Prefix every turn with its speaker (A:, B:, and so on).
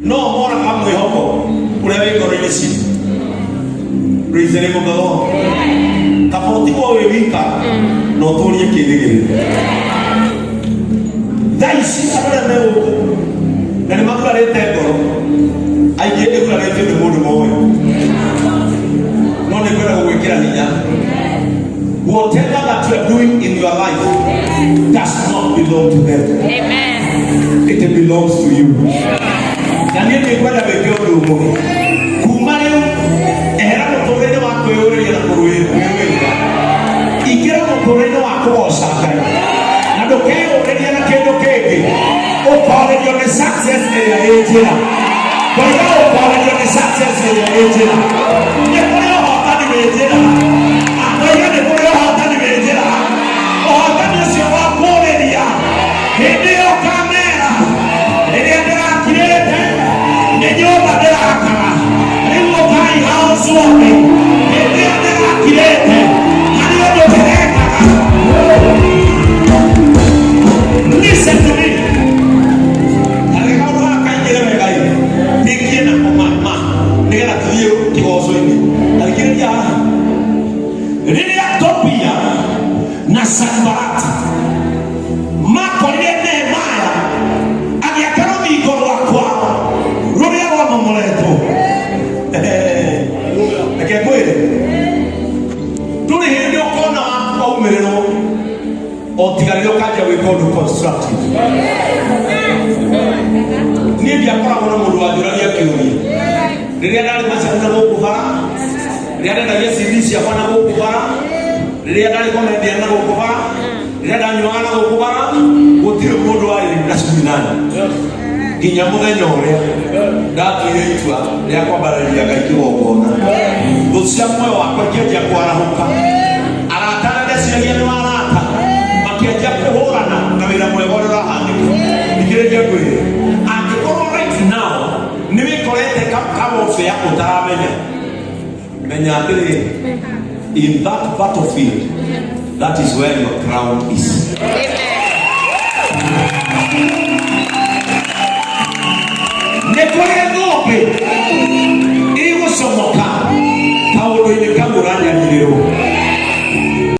A: no mora kamwe hoko ulewe korelesi. Praise the name of the Lord. Kapoti kwa wewika no tolie kiligiri. Daisi abada mewo na makula lete ngoro aigende kula lete mundu moyo no ne kwenda kuwekera hinya. Whatever that you are doing in your life does not belong to them. Amen. It belongs to you. Nani ni kwenda wekeo ndugu kumale era motorene wako yore ya kuruwe ikira motorene wako osaka na dokeo redia na kendo kege o pale yo ne success ya ejira kwa hiyo pale yo ne success ya ejira ne kwa hiyo hapa ni ejira kwa hiyo ne kwa hiyo hapa ni ejira o hapa ni sio wa pole dia ndio kamera ndio ndio kirete ndio badala kama ndio kai house wote ndio ndio kirete ndio ndio kirete. Listen to me. Alekao akaingia megai. Nikiena kwa mama. Nigera tuyo kigoso ini. Alikiria Lilia Topia na Sanbarati. Mako ile Nehemia. Aliakaro migoro wakwa. Rudia wa mamoleto. Akekwele. Tuli hindi okona wakwa umerero. Otigario kaja we go to constructive. Ni bia kora mona mundu wa jura ya kiuni. Riria ndali macana go kubara. Riria ndali CDC ya bana go kubara. Riria ndali komedi na go kubara. Riria ndali nywana go kubara. Gutire mundu wa ile nasinana. Kinyamu nyore. Datu yeitwa ya kwambara ya gaitwo gona. Gucia mwe wakwa kieja kwara huka. Aratana desiria ni marata. Makiaja kuhorana na bila mwegorera handiko. Ikireja kweli. Akikoro right now niwe kolete kama ofe yako taramenya. Menya atire in that battlefield, that is where your crown is. Amen.